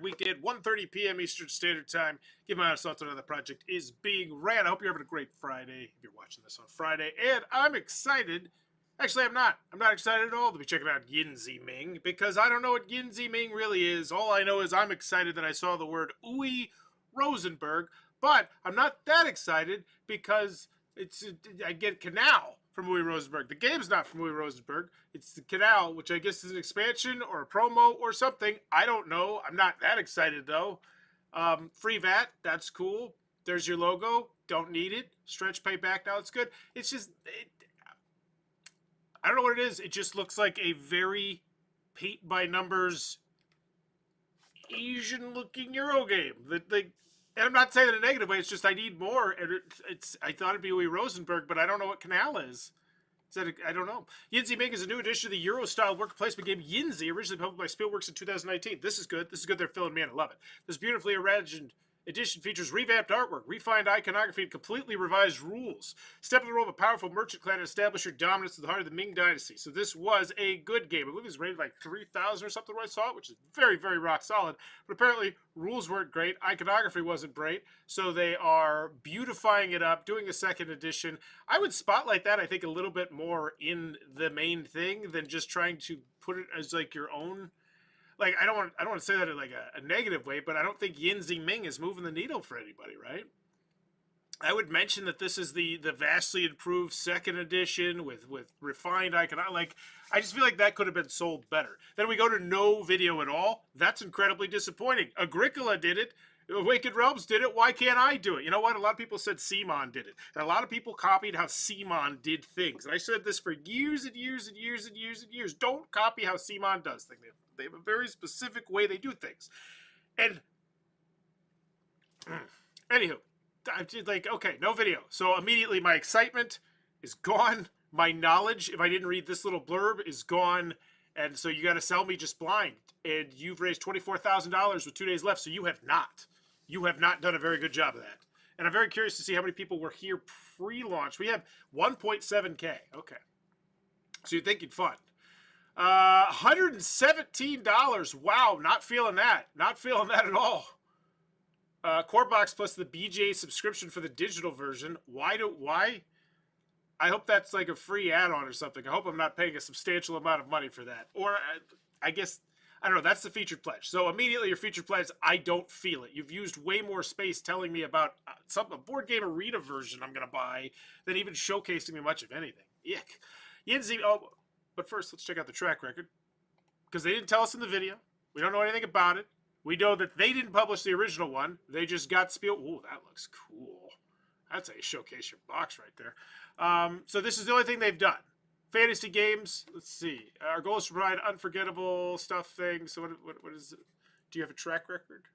weekday at 1:30 p.m. Eastern Standard Time. Give my honest thoughts on how the project is being ran. I hope you're having a great Friday if you're watching this on Friday. And I'm excited. Actually, I'm not. I'm not excited at all to be checking out Yinzi Ming because I don't know what Yinzi Ming really is. All I know is I'm excited that I saw the word Uwe Rosenberg, but I'm not that excited because I get canal from Uwe Rosenberg. The game's not from Uwe Rosenberg. It's the canal, which I guess is an expansion or a promo or something. I don't know. I'm not that excited, though. Free VAT, that's cool. There's your logo. Don't need it. Stretch pay back now. It's good. It's just... I don't know what it is. It just looks like a very paint-by-numbers Asian-looking Euro game. And I'm not saying it in a negative way. It's just I need more. And I thought it'd be Uwe Rosenberg, but I don't know what Canal is. I don't know. Yinzi Ming is a new addition to the Euro-style worker placement game Yinzi, originally published by Spielworks in 2019. This is good. This is good. They're filling me in. I love it. This beautifully imagined edition features revamped artwork, refined iconography, and completely revised rules. Step in the role of a powerful merchant clan and establish your dominance at the heart of the Ming dynasty. So this was a good game. I believe it was rated like 3,000 or something when I saw it, which is very, very rock solid. But apparently, rules weren't great. Iconography wasn't great. So they are beautifying it up, doing a second edition. I would spotlight that, I think, a little bit more in the main thing than just trying to put it as like your own... Like, I don't want to say that in like a negative way, but I don't think Yinzi Ming is moving the needle for anybody, right? I would mention that this is the vastly improved second edition with refined icon. Like, I just feel like that could have been sold better. Then we go to no video at all. That's incredibly disappointing. Agricola did it. Awakened Realms did it. Why can't I do it? You know what? A lot of people said Simon did it. And a lot of people copied how Simon did things. And I said this for years and years and years and years and years. Don't copy how Simon does things. They have a very specific way they do things. And anywho, I did like, okay, no video. So immediately my excitement is gone. My knowledge, if I didn't read this little blurb, is gone. And so you got to sell me just blind. And you've raised $24,000 with 2 days left. So you have not. You have not done a very good job of that. And I'm very curious to see how many people were here pre-launch. We have 1.7K. Okay. So you're thinking fun. $117. Wow, not feeling that. Not feeling that at all. Core box plus the BJ subscription for the digital version. Why? I hope that's like a free add-on or something. I hope I'm not paying a substantial amount of money for that. Or I guess, I don't know, that's the featured pledge. So immediately your featured pledge, I don't feel it. You've used way more space telling me about a board game arena version I'm going to buy than even showcasing me much of anything. Yuck. Yinzi, but first, let's check out the track record. Because they didn't tell us in the video. We don't know anything about it. We know that they didn't publish the original one. They just got Spiel. Ooh, that looks cool. That's how you showcase your box right there. So this is the only thing they've done. Fantasy games. Let's see. Our goal is to provide unforgettable stuff things. So what is it? Do you have a track record?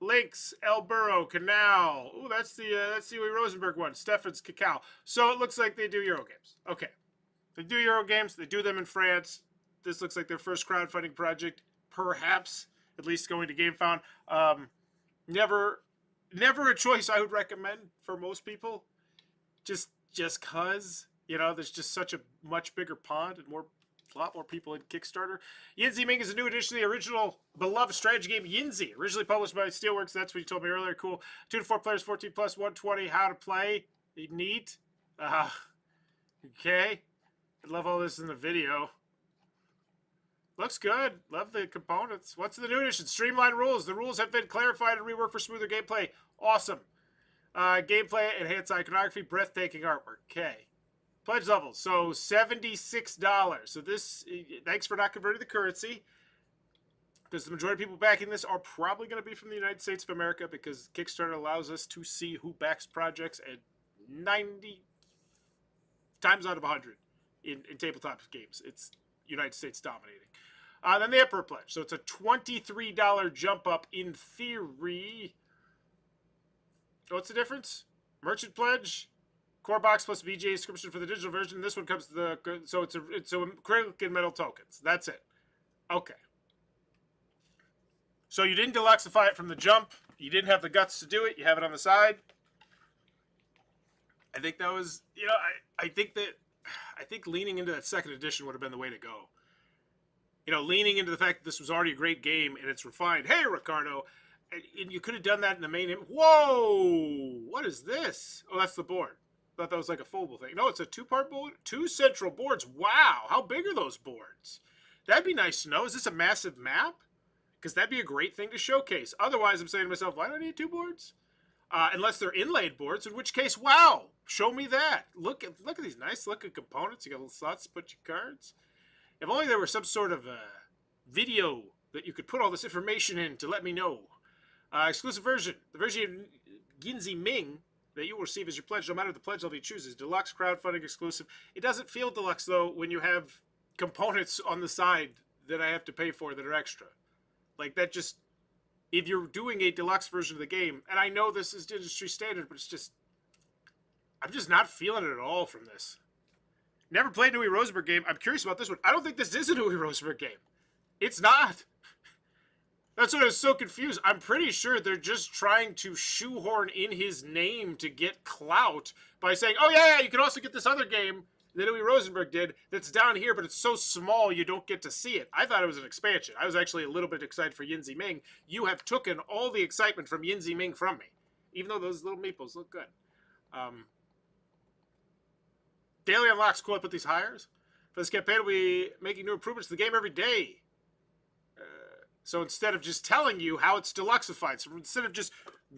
Lynx, El Burro, Canal. Ooh, that's the Uwe Rosenberg one. Stefan's Cacao. So it looks like they do Euro games. Okay. They do Euro games. They do them in France. This looks like their first crowdfunding project. Perhaps. At least going to GameFound. Never a choice I would recommend for most people. Just cause, you know, there's just such a much bigger pond and a lot more people in Kickstarter. Yinzi Ming is a new addition to the original beloved strategy game Yinzi, originally published by Steelworks. That's what you told me earlier. Cool. 2 to 4 players, 14 plus, 120. How to play. Neat. Okay. I love all this in the video. Looks good. Love the components. What's the new edition? Streamlined rules. The rules have been clarified and reworked for smoother gameplay. Awesome. Gameplay, enhanced iconography, breathtaking artwork. Okay. Pledge levels. So $76. So this, thanks for not converting the currency. Because the majority of people backing this are probably going to be from the United States of America because Kickstarter allows us to see who backs projects at 90 times out of 100 in tabletop games. It's United States dominating. Then the Emperor Pledge. So it's a $23 jump up in theory. What's the difference? Merchant Pledge, Core Box plus BJ subscription for the digital version. This one comes to the... So it's acrylic and metal tokens. That's it. Okay. So you didn't deluxify it from the jump. You didn't have the guts to do it. You have it on the side. I think that was... You know, I think leaning into that second edition would have been the way to go. You know, leaning into the fact that this was already a great game and it's refined. Hey, Ricardo, and you could have done that in the main. Whoa, what is this? Oh, that's the board. I thought that was like a foldable thing. No, it's a two-part board, 2 central boards. Wow, how big are those boards? That'd be nice to know. Is this a massive map? Because that'd be a great thing to showcase. Otherwise, I'm saying to myself, why do I need 2 boards? Unless they're inlaid boards, in which case, wow, show me that. Look at these nice looking components. You got little slots to put your cards. If only there were some sort of video that you could put all this information in to let me know. Exclusive version. The version of Yinzi Ming that you will receive as your pledge, no matter the pledge level you choose, is deluxe crowdfunding exclusive. It doesn't feel deluxe, though, when you have components on the side that I have to pay for that are extra. Like, that just... If you're doing a deluxe version of the game, and I know this is industry standard, but it's just... I'm just not feeling it at all from this. Never played an Uwe Rosenberg game. I'm curious about this one. I don't think this is an Uwe Rosenberg game. It's not. That's what I was so confused. I'm pretty sure they're just trying to shoehorn in his name to get clout by saying, oh, yeah, you can also get this other game that Uwe Rosenberg did that's down here, but it's so small you don't get to see it. I thought it was an expansion. I was actually a little bit excited for Yinzi Ming. You have taken all the excitement from Yinzi Ming from me, even though those little meeples look good. Daily unlocks. Cool, I put these hires. For this campaign, we'll be making new improvements to the game every day. So instead of just telling you how it's deluxeified, so instead of just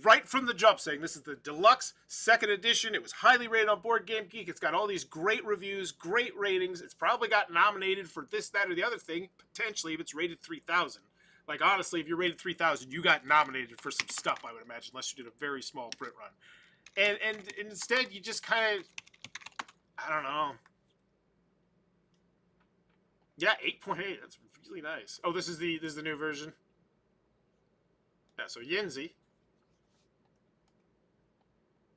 right from the jump saying this is the deluxe 2nd edition, it was highly rated on Board Game Geek, it's got all these great reviews, great ratings, it's probably got nominated for this, that, or the other thing, potentially, if it's rated 3,000. Like, honestly, if you're rated 3,000, you got nominated for some stuff, I would imagine, unless you did a very small print run. And instead, you just kind of, I don't know. Yeah, 8.8, that's really nice. Oh, this is the new version. Yeah, so Yinzi.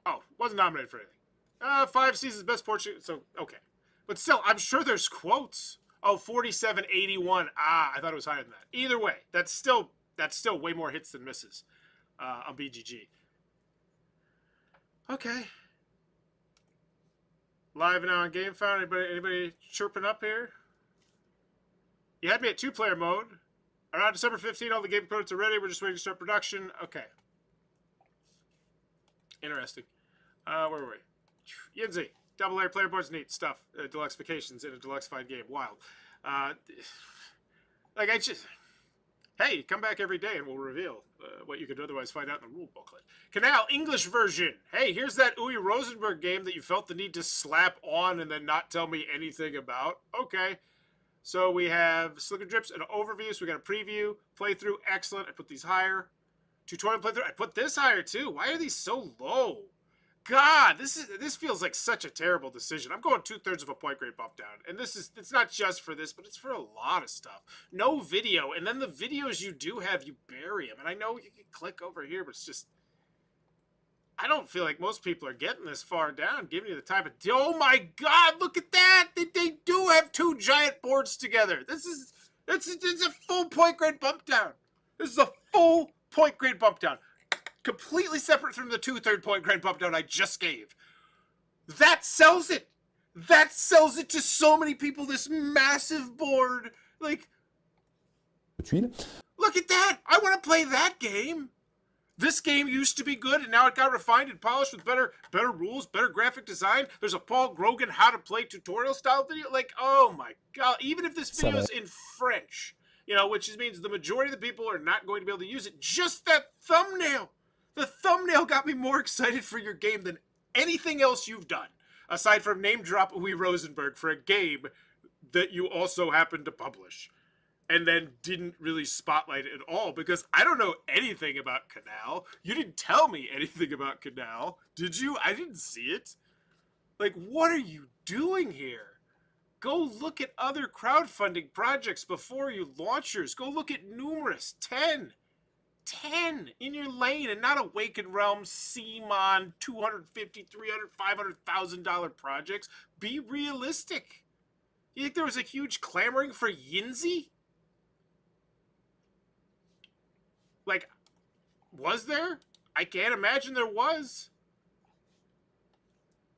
Oh, wasn't nominated for anything. 5 seasons, best portrait. So, okay. But still, I'm sure there's quotes. Oh, 4781. Ah, I thought it was higher than that. Either way, that's still way more hits than misses on BGG. Okay. Live now on GameFound. Anybody chirping up here? You had me at 2-player mode. Around December 15th, all the game components are ready. We're just waiting to start production. Okay. Interesting. Where were we? Yinzi. Double layer player boards, neat stuff. Deluxe vacations in a deluxeified game. Wild. Like, I just... Hey, come back every day and we'll reveal what you could otherwise find out in the rule booklet. Canal, English version. Hey, here's that Uwe Rosenberg game that you felt the need to slap on and then not tell me anything about. Okay. So we have Slicker Drips, an overview. So we got a preview, playthrough, excellent. I put these higher. Tutorial playthrough, I put this higher too. Why are these so low? God, this feels like such a terrible decision. I'm going 2/3 of a point grade bump down. And it's not just for this, but it's for a lot of stuff. No video. And then the videos you do have, you bury them. And I know you can click over here, but it's just... I don't feel like most people are getting this far down, giving you the time of... Oh my God, look at that! They do have 2 giant boards together. It's a full point grade bump down. This is a full point grade bump down. Completely separate from the 2/3 point grade bump down I just gave. That sells it. That sells it to so many people, this massive board. Like, look at that. I want to play that game. This game used to be good, and now it got refined and polished with better rules, better graphic design. There's a Paul Grogan how to play tutorial style video. Like, oh my God. Even if this video is in French, you know, which means the majority of the people are not going to be able to use it, just that thumbnail. The thumbnail got me more excited for your game than anything else you've done, aside from name drop Uwe Rosenberg for a game that you also happened to publish. And then didn't really spotlight it at all, because I don't know anything about Canal. You didn't tell me anything about Canal. Did you? I didn't see it. Like, what are you doing here? Go look at other crowdfunding projects before you launch yours. Go look at numerous. 10 in your lane, and not Awakened Realms, CMON, $250,000, $300,000, $500,000 projects. Be realistic. You think there was a huge clamoring for Yinzi? Like, was there? I can't imagine there was.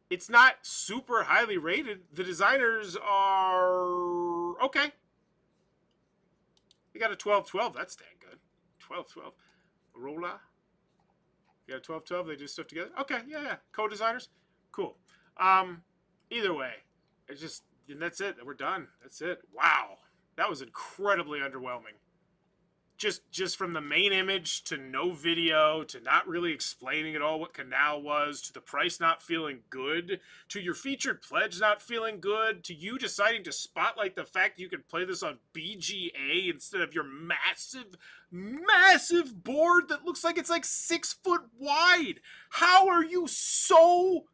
It's not super highly rated. The designers are okay. got a 12-12. That's dang good. 12-12. Rolla. You got a 12-12. They do stuff together. Okay, yeah. Co-designers. Cool. Either way, it's just, and that's it. We're done. That's it. Wow. That was incredibly underwhelming. Just from the main image to no video to not really explaining at all what Canal was to the price not feeling good to your featured pledge not feeling good to you deciding to spotlight the fact you could play this on BGA instead of your massive board that looks like it's like 6 foot wide. How are you so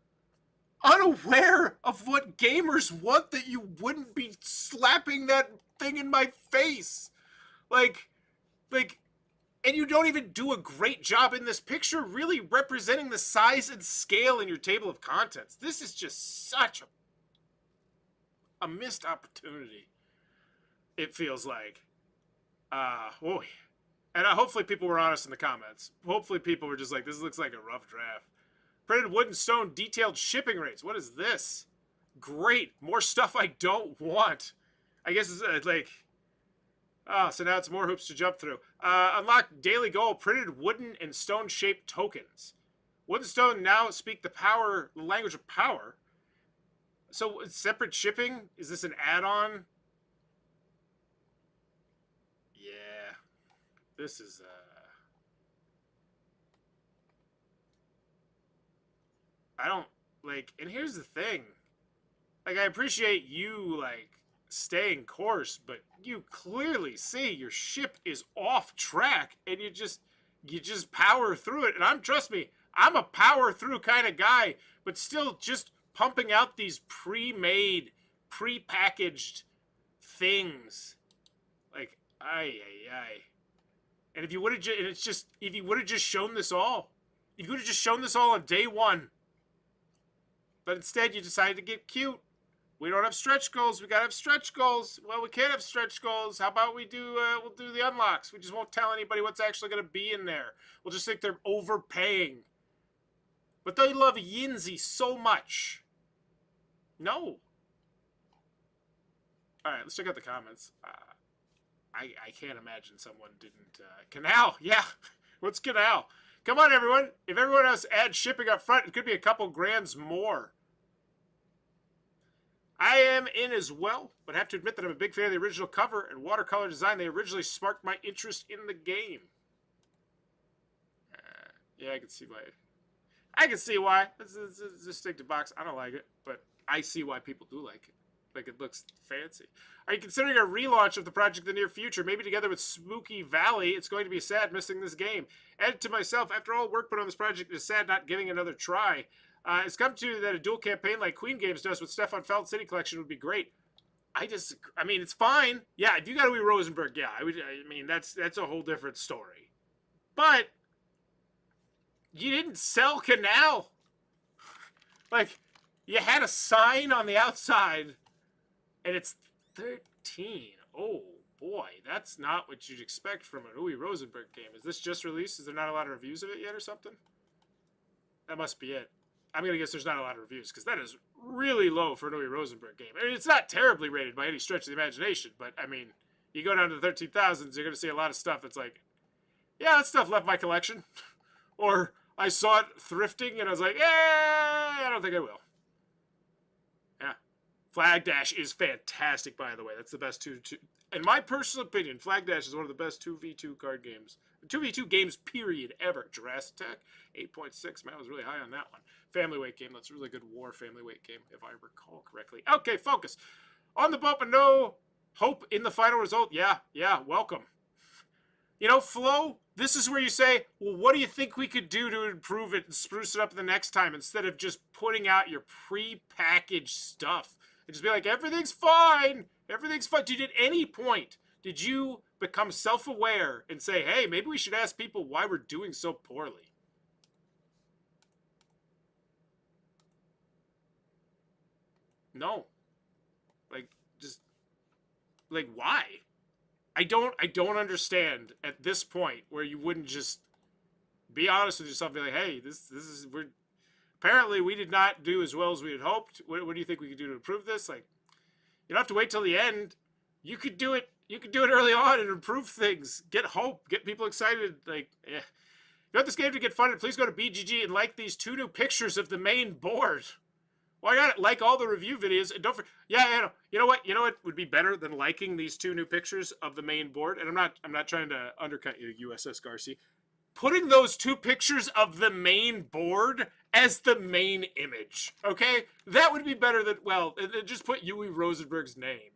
unaware of what gamers want that you wouldn't be slapping that thing in my face? Like, and you don't even do a great job in this picture really representing the size and scale in your table of contents. This is just such a missed opportunity, it feels like. Oh, and hopefully people were honest in the comments. Hopefully people were just like, this looks like a rough draft. Printed wood and stone detailed shipping rates. What is this? Great. More stuff I don't want. I guess it's like... Oh, so now it's more hoops to jump through. Unlock daily goal, printed wooden and stone-shaped tokens. Wood and stone now speak the language of power. So separate shipping? Is this an add-on? Yeah. This is, I don't, like, and here's the thing. Like, I appreciate you, like, staying course, but you clearly see your ship is off track and you just power through it. And trust me, I'm a power through kind of guy, but still just pumping out these pre-made, pre-packaged things. Like, ay. And if you would have just shown this all, if you would have just shown this all on day one, but instead you decided to get cute. We don't have stretch goals. We gotta have stretch goals. Well, we can't have stretch goals. How about we'll do the unlocks. We just won't tell anybody what's actually gonna be in there. We'll just think they're overpaying. But they love Yinzi so much. No. All right, let's check out the comments. I can't imagine someone didn't. Canal, yeah. What's Canal? Come on, everyone. If everyone else adds shipping up front, it could be a couple grands more. I am in as well, but have to admit that I'm a big fan of the original cover and watercolor design. They originally sparked my interest in the game. Yeah, I can see why. Let's just stick to box. I don't like it, but I see why people do like it. Like, it looks fancy. Are you considering a relaunch of the project in the near future? Maybe together with Spooky Valley. It's going to be sad missing this game. Add to myself, after all work put on this project, it's sad not giving another try. It's come to that a dual campaign like Queen Games does with Stefan Feld City Collection would be great. I mean, it's fine. Yeah, if you got to be Rosenberg, yeah, I mean, that's a whole different story. But you didn't sell Canal. Like, you had a sign on the outside, and it's 13. Oh boy, that's not what you'd expect from an Uwe Rosenberg game. Is this just released? Is there not a lot of reviews of it yet or something? That must be it. I'm going to guess there's not a lot of reviews, because that is really low for an Uwe Rosenberg game. I mean, it's not terribly rated by any stretch of the imagination, but, I mean, you go down to the 13,000s, you're going to see a lot of stuff that's like, yeah, that stuff left my collection. Or I saw it thrifting, and I was like, I don't think I will. Yeah. Flag Dash is fantastic, by the way. That's the best in my personal opinion, Flag Dash is one of the best 2v2 card games. 2v2 games, period, ever. Jurassic Tech, 8.6. Man, I was really high on that one. Family weight game. That's a really good war family weight game, if I recall correctly. Okay, focus. On the bump and no hope in the final result. Yeah, welcome. You know, Flo, this is where you say, well, what do you think we could do to improve it and spruce it up the next time instead of just putting out your pre-packaged stuff? And just be like, everything's fine. Everything's fine. At any point, did you become self-aware and say, hey, maybe we should ask people why we're doing so poorly? No. Like, why? I don't understand at this point where you wouldn't just be honest with yourself and be like, hey, apparently we did not do as well as we had hoped. What do you think we could do to improve this? Like, you don't have to wait till the end. You could do it. You can do it early on and improve things. Get hope. Get people excited. Like, If you want this game to get funded, please go to BGG and like these 2 new pictures of the main board. Well, I got it. Like all the review videos. And don't forget. Yeah, you know what? You know what would be better than liking these 2 new pictures of the main board? And I'm not trying to undercut you, USS Garci. Putting those 2 pictures of the main board as the main image. Okay? That would be better than, well, just put Uwe Rosenberg's name.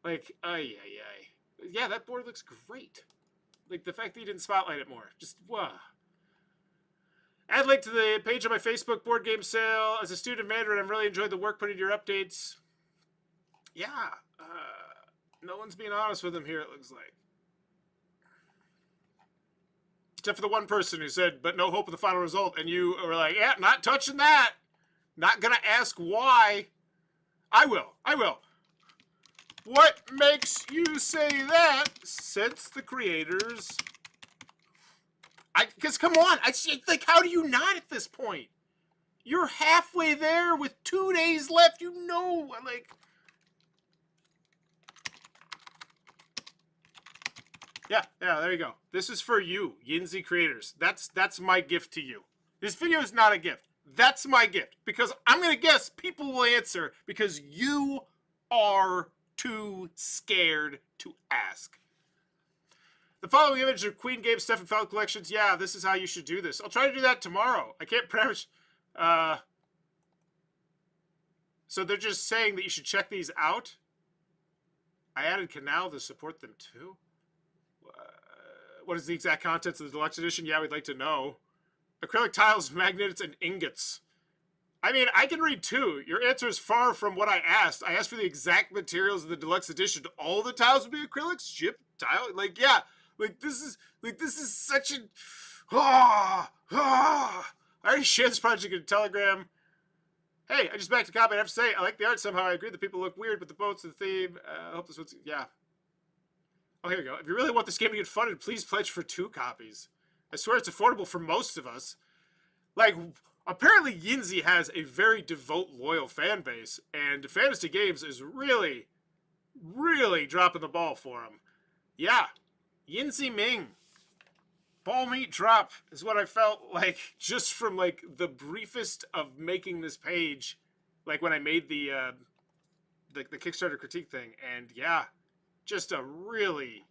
Like, yeah, that board looks great. Like, the fact that you didn't spotlight it more. Just, wow. Add link to the page on my Facebook board game sale. As a student of Mandarin, I'm really enjoying the work put into your updates. Yeah. No one's being honest with him here, it looks like. Except for the one person who said, but no hope of the final result. And you were like, yeah, not touching that. Not going to ask why. I will. What makes you say that? Since the creators... Because, come on, like, how do you not at this point? You're halfway there with 2 days left. You know, like... Yeah, there you go. This is for you, Yinzi creators. That's my gift to you. This video is not a gift. That's my gift. Because I'm going to guess people will answer because you are too scared to ask. The following image of Queen Game Stuff and Felt Collections. Yeah, this is how you should do this. I'll try to do that tomorrow. I can't promise. So they're just saying that you should check these out. I added Canal to support them too. What is the exact contents of the deluxe edition? Yeah, we'd like to know. Acrylic tiles, magnets, and ingots. I mean, I can read too. Your answer is far from what I asked. I asked for the exact materials of the deluxe edition. All the tiles would be acrylics, chip, tile. Like, yeah. This is such a... I already shared this project in Telegram. Hey, I just backed a copy. I have to say, I like the art somehow. I agree that people look weird, but the boats and the theme. I hope this one's... Yeah. Oh, here we go. If you really want this game to get funded, please pledge for 2 copies. I swear it's affordable for most of us. Like, apparently Yinzi has a very devout, loyal fan base, and Fantasy Games is really, really dropping the ball for him. Yeah. Yinzi Ming. Ball meat drop is what I felt like just from, like, the briefest of making this page, like when I made the Kickstarter critique thing. And, yeah, just a really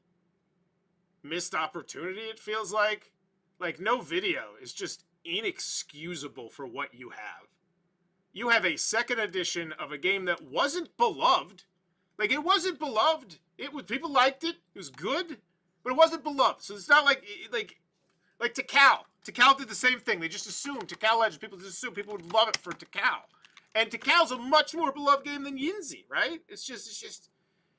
missed opportunity, it feels like. Like, no video is just inexcusable for what you have. You have a second edition of a game that wasn't beloved. Like, it wasn't beloved. It was, people liked it. It was good, but it wasn't beloved. So it's not like Tikal. Tikal did the same thing. They just assumed, Tikal Legends, people just assumed people would love it for Tikal. And Tikal's a much more beloved game than Yinzi, right? It's just,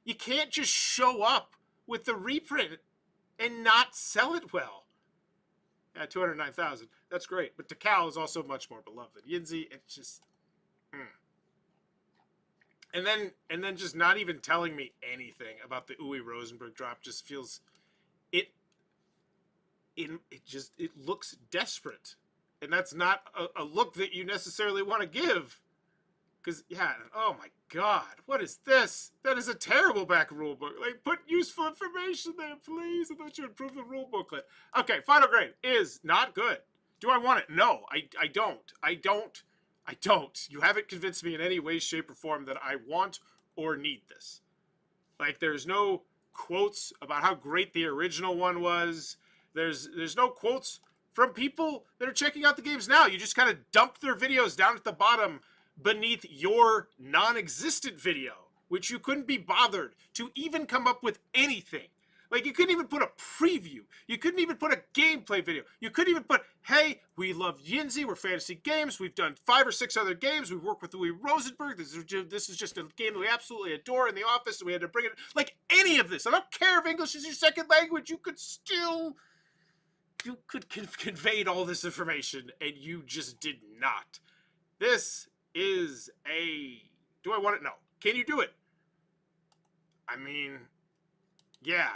you can't just show up with the reprint and not sell it well. Yeah, 209,000. That's great. But Tikal is also much more beloved than Yinzi. It's just... And then just not even telling me anything about the Uwe Rosenberg drop just feels... It looks desperate. And that's not a look that you necessarily want to give. Because, yeah, oh my god, what is this? That is a terrible back rule book. Like, put useful information there, please. I thought you would improve the rule booklet. Okay, final grade is not good. Do I want it? No, I don't. You haven't convinced me in any way, shape, or form that I want or need this. Like, there's no quotes about how great the original one was. There's no quotes from people that are checking out the games now. You just kind of dump their videos down at the bottom beneath your non-existent video, which you couldn't be bothered to even come up with anything. Like, you couldn't even put a preview. You couldn't even put a gameplay video. You couldn't even put, hey, we love Yinzi, we're Fantasy Games, we've done 5 or 6 other games, we work with Uwe Rosenberg, this is just a game that we absolutely adore in the office, and we had to bring it, like, any of this. I don't care if English is your second language, you could conveyed all this information, and you just did not. This is a... Do I want it? No. Can you do it? I mean, yeah.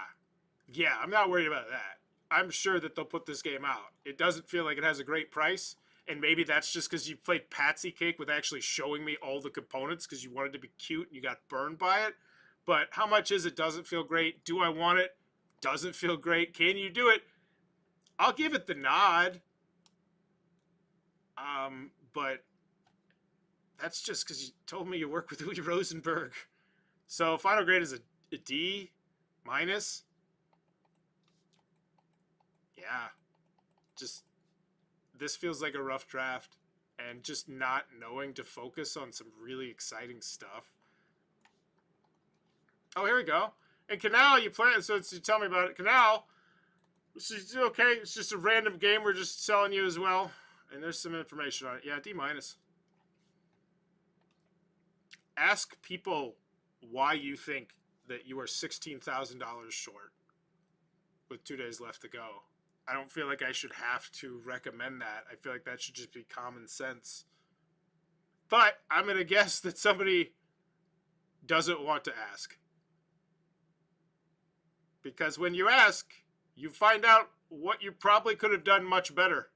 Yeah, I'm not worried about that. I'm sure that they'll put this game out. It doesn't feel like it has a great price, and maybe that's just because you played Patsy Cake with actually showing me all the components because you wanted to be cute and you got burned by it. But how much is it? Doesn't feel great. Do I want it? Doesn't feel great. Can you do it? I'll give it the nod. But that's just because you told me you work with Louis Rosenberg. So final grade is a D minus. Yeah. Just, this feels like a rough draft. And just not knowing to focus on some really exciting stuff. Oh, here we go. And Canal, you play it, so you tell me about it. Canal, it's okay. It's just a random game we're just selling you as well. And there's some information on it. Yeah, D minus. Ask people why you think that you are $16,000 short with 2 days left to go. I don't feel like I should have to recommend that. I feel like that should just be common sense. But I'm going to guess that somebody doesn't want to ask. Because when you ask, you find out what you probably could have done much better.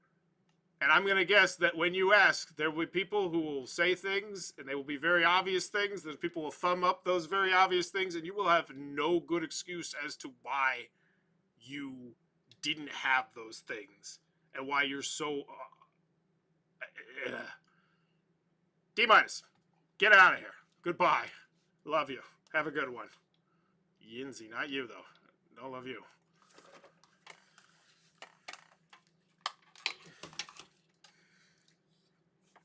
And I'm going to guess that when you ask, there will be people who will say things, and they will be very obvious things. Those people will thumb up those very obvious things, and you will have no good excuse as to why you didn't have those things and why you're so D minus. Get out of here. Goodbye. Love you. Have a good one. Yinzi, not you though. Don't love you.